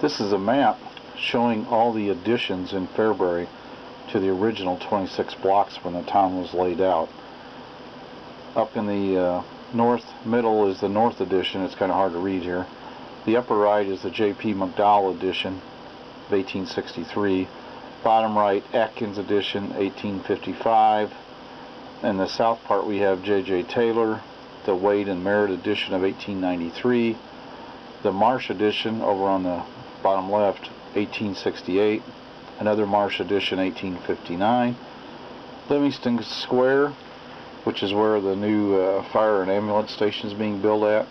This is a map showing all the additions in Fairbury to the original 26 blocks when the town was laid out. Up in the north middle is the north addition. It's kind of hard to read here. The upper right is the J.P. McDowell edition of 1863. Bottom right, Atkins edition, 1855. In the south part we have J.J. Taylor, the Wade and Merritt edition of 1893. The Marsh edition over on the bottom left, 1868. Another Marsh edition, 1859. Livingston Square, which is where the new fire and ambulance station is being built at,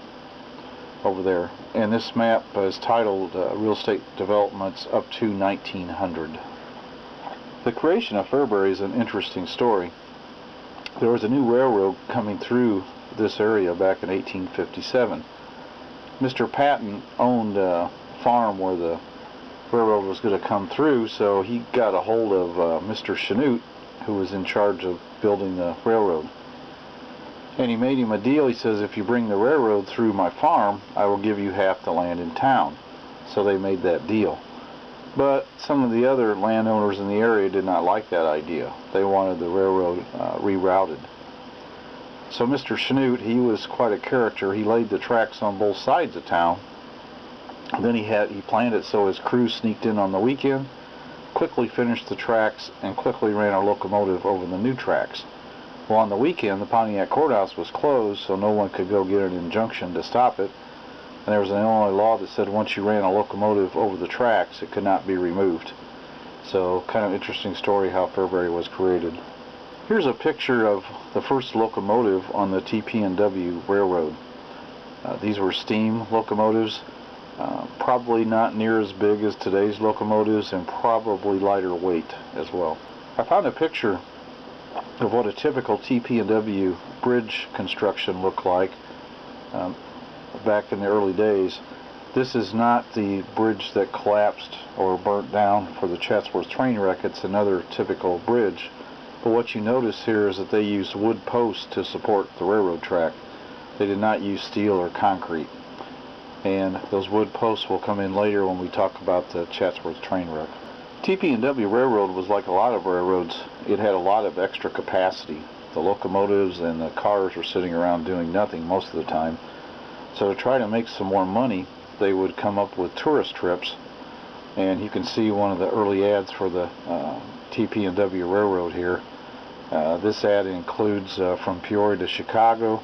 over there. And this map is titled Real Estate Developments up to 1900. The creation of Fairbury is an interesting story. There was a new railroad coming through this area back in 1857. Mr. Patton owned a farm where the railroad was going to come through, so he got a hold of Mr. Chanute, who was in charge of building the railroad. And he made him a deal. He says, if you bring the railroad through my farm, I will give you half the land in town. So they made that deal. But some of the other landowners in the area did not like that idea. They wanted the railroad rerouted. So Mr. Chanute, he was quite a character. He laid the tracks on both sides of town. Then he planned it so his crew sneaked in on the weekend, quickly finished the tracks, and quickly ran a locomotive over the new tracks. Well, on the weekend, the Pontiac Courthouse was closed, so no one could go get an injunction to stop it. And there was an Illinois law that said once you ran a locomotive over the tracks, it could not be removed. So, kind of interesting story how Fairbury was created. Here's a picture of the first locomotive on the TPW Railroad. These were steam locomotives, probably not near as big as today's locomotives, and probably lighter weight as well. I found a picture of what a typical TPW bridge construction looked like back in the early days. This is not the bridge that collapsed or burnt down for the Chatsworth train wreck. It's another typical bridge. But what you notice here is that they used wood posts to support the railroad track. They did not use steel or concrete. And those wood posts will come in later when we talk about the Chatsworth train wreck. TPW Railroad was like a lot of railroads. It had a lot of extra capacity. The locomotives and the cars were sitting around doing nothing most of the time. So to try to make some more money, they would come up with tourist trips. And you can see one of the early ads for the TPW Railroad here. This ad includes from Peoria to Chicago,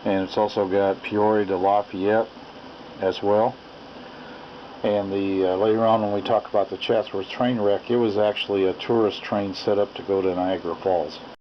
and it's also got Peoria to Lafayette as well. And later on when we talk about the Chatsworth train wreck, it was actually a tourist train set up to go to Niagara Falls.